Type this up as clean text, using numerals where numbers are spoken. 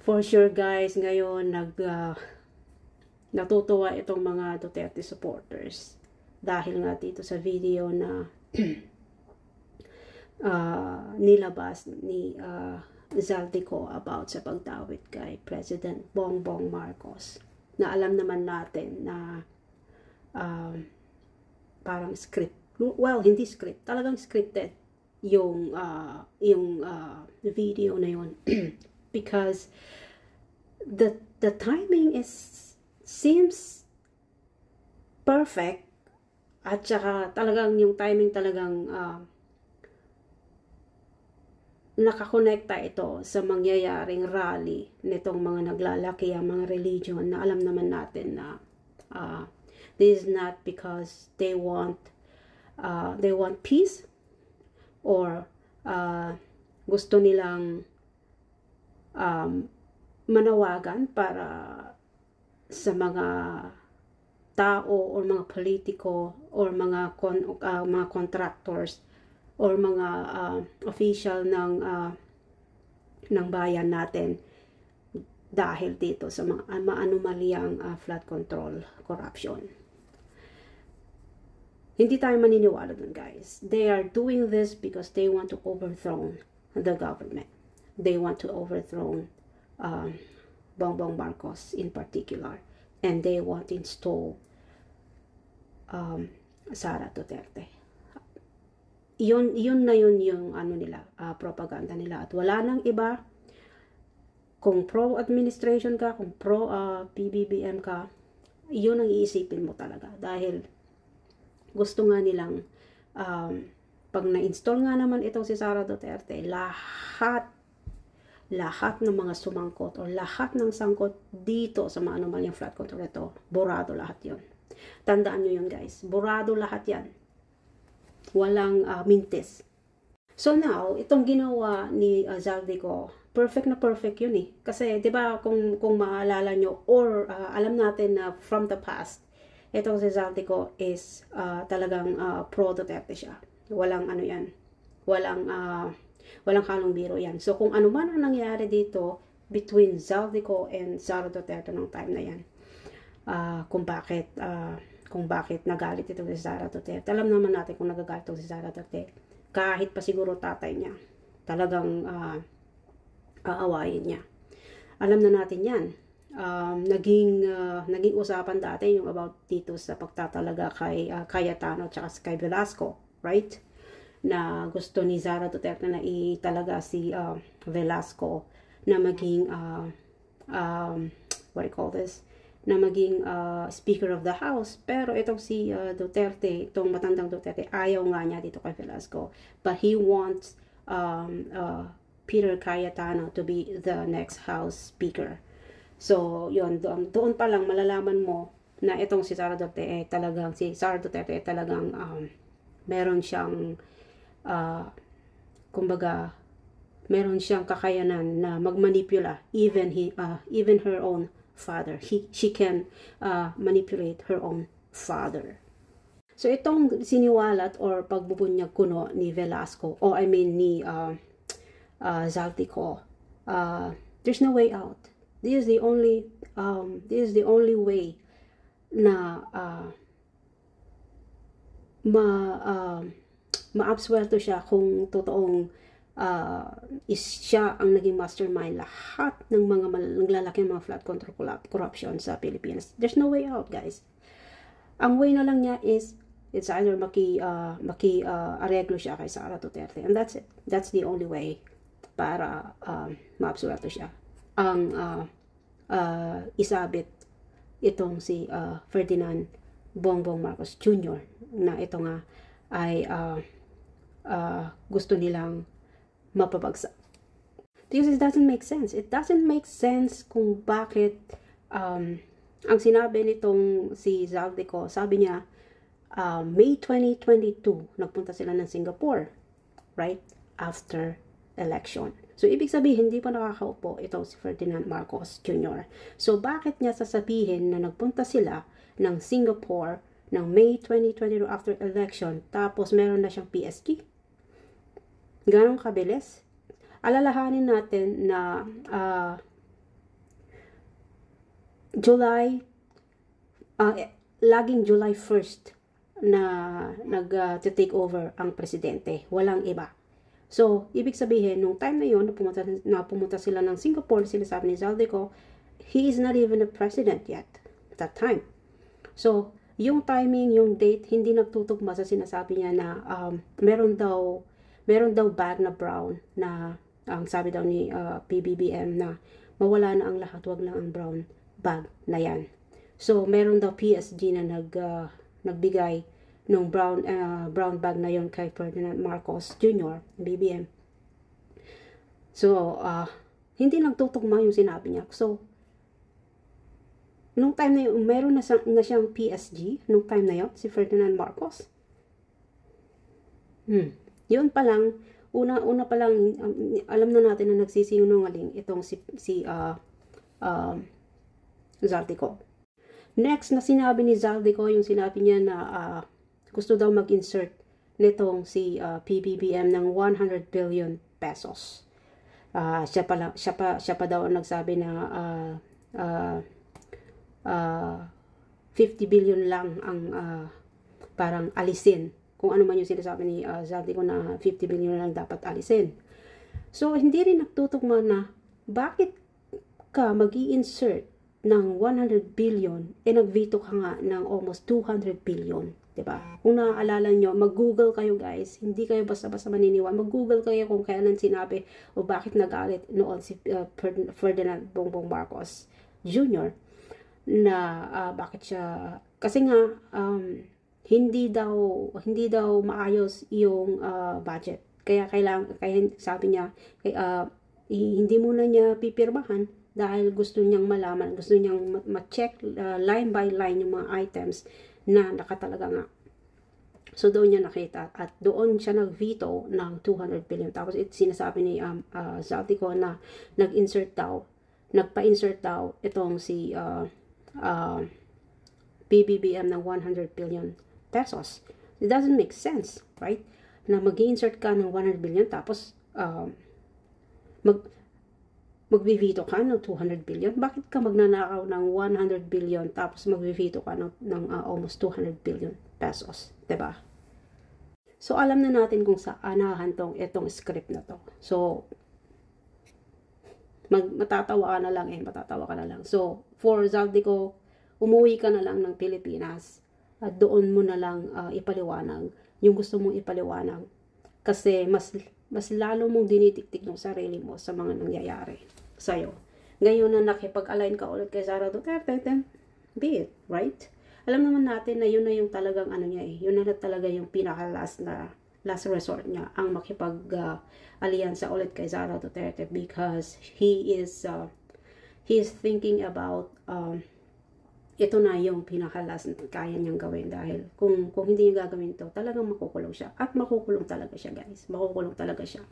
For sure guys, ngayon natutuwa itong mga Duterte supporters dahil nga dito sa video na nilabas ni Zaldico about sa pagtawid kay President Bongbong Marcos, na alam naman natin na parang script, well, hindi script, talagang scripted yung video na yun because the timing seems perfect, at saka talagang yung timing talagang nakakonekta ito sa mangyayaring rally nitong mga naglalaki ang mga religion na alam naman natin na this is not because they want peace or gusto nilang manawagan para sa mga tao or mga politiko or mga contractors or mga official ng bayan natin dahil dito sa mga anomalyang flood control corruption. Hindi tayo maniniwala dun guys. They are doing this because they want to overthrow the government. They want to overthrow Bongbong Marcos in particular, and they want to install Sara Duterte. Yun yung ano nila, propaganda nila, at wala nang iba. Kung pro administration ka, kung pro PBBM ka, yun ang iisipin mo talaga, dahil gusto nga nilang pag na-install nga naman itong si Sara Duterte, lahat ng mga sumangkot o lahat ng sangkot dito sa mga anomalyang flood control ito, borado lahat yon. Tandaan nyo yun guys, borado lahat yan. Walang mintis. So now, itong ginawa ni Zaldico, perfect na perfect yun eh. Kasi 'di ba kung maalala nyo or alam natin na from the past, itong si Zaldico is talagang pro Duterte siya. Walang ano yan. Walang halong biro yan. So kung ano man ang nangyari dito between Zaldico and Sara Duterte ng time na yan, kung bakit nagalit ito si Sara Duterte. Alam naman natin kung nagagalit ito si Sara Duterte. Kahit pa siguro tatay niya, talagang aawayin niya. Alam na natin yan. Naging usapan dati yung about dito sa pagtatalaga kay Cayetano at kay Velasco, right? Na gusto ni Sara Duterte na italaga si Velasco na maging what do you call this? Na maging Speaker of the House. Pero itong si Duterte, itong matandang Duterte, ayaw nga niya dito kay Velasco. But he wants Peter Cayetano to be the next House Speaker. So, yun, doon pa lang malalaman mo na itong si Sara Duterte talagang meron siyang kumbaga, meron siyang kakayanan na magmanipula even her own father. She can manipulate her own father. So itong siniwalat or pagbubunyag kuno ni Velasco, or I mean ni Zaldico, there's no way out. This is the only way na maabsuelto siya kung totoong is siya ang naging mastermind lahat ng mga naglalaking mga flood control corruption sa Pilipinas. There's no way out guys. Ang way na lang niya is it's either maki-areglo siya kay Sara Duterte, and that's it. That's the only way para maabsuelto siya. Ang isabit itong si Ferdinand Bongbong Marcos Jr. na ito nga ay gusto nilang mapabagsak. Because it doesn't make sense. It doesn't make sense kung bakit ang sinabi nitong si Zaldico, sabi niya May 2022 nagpunta sila ng Singapore, right? After election. So ibig sabihin hindi pa nakakaupo itong si Ferdinand Marcos Jr. So bakit niya sasabihin na nagpunta sila ng Singapore ng May 2022 after election, tapos meron na siyang PSG? Ganong kabilis? Alalahanin natin na July, laging July 1st na nag-take over ang presidente. Walang iba. So, ibig sabihin, nung time na yun, na pumunta sila ng Singapore, sinasabi ni Zaldico, he is not even a president yet at that time. So, yung timing, yung date, hindi nagtutugma sa sinasabi niya na meron daw bag na brown na ang sabi daw ni PBBM na mawala na ang lahat, wag lang ang brown bag na yan. So, meron daw PSG na nagbigay ng brown bag na yon kay Ferdinand Marcos Jr., BBM. So, hindi nagtutugma yung sinabi niya. So, nung time na yun, meron na siyang PSG, nung time na yun, si Ferdinand Marcos. Yun pa lang, una pa lang, alam na natin na nagsisinungaling itong si Zaldico. Next na sinabi ni Zaldico, yung sinabi niya na gusto daw mag-insert nitong si PBBM ng 100 billion pesos. Siya pa daw ang nagsabi na 50 billion lang ang parang alisin. Kung ano man yung sinasabi ni Zaldico na 50 billion lang dapat alisin. So, hindi rin nagtutugma na bakit ka mag-i-insert ng 100 billion nag-veto ka nga ng almost 200 billion. Diba? Kung naaalala nyo, mag-google kayo guys. Hindi kayo basta-basta maniniwala. Mag-google kayo kung kailan sinabi o bakit nagalit noon si Ferdinand Bongbong Marcos Jr. na bakit siya, kasi nga hindi daw maayos yung budget. Kaya sabi niya, hindi muna niya pipirmahan dahil gusto niyang malaman, gusto niyang ma-check line by line yung mga items na nakatalaga nga. So doon niya nakita at doon siya nag-veto ng 200 billion. Tapos sinasabi ni Zaldico na nagpa-insert daw itong si PBBM ng 100 billion pesos. It doesn't make sense, right? Na mag-insert ka ng 100 billion tapos mag-veto ka ng 200 billion. Bakit ka magnanakaw ng 100 billion tapos mag-veto ka ng almost 200 billion pesos? Diba? So, alam na natin kung saan nahahantong itong script na to. So, matatawa ka na lang. So, for Zaldico, umuwi ka na lang ng Pilipinas at doon mo na lang ipaliwanag yung gusto mong ipaliwanag. Kasi mas lalo mong dinitiktik ng sarili mo sa mga nangyayari sa'yo. Ngayon na nakipag-align ka ulit kay Sara Duterte, then be it, right? Alam naman natin na yun na yung talagang yun na talaga yung pinaka-last resort niya, ang makipag-alyansa ulit kay Sara Duterte because he is thinking about ito na yung pinaka-last na kaya niyang gawin dahil kung hindi niya gagawin to, talagang makukulong siya. At makukulong talaga siya, guys. Makukulong talaga siya.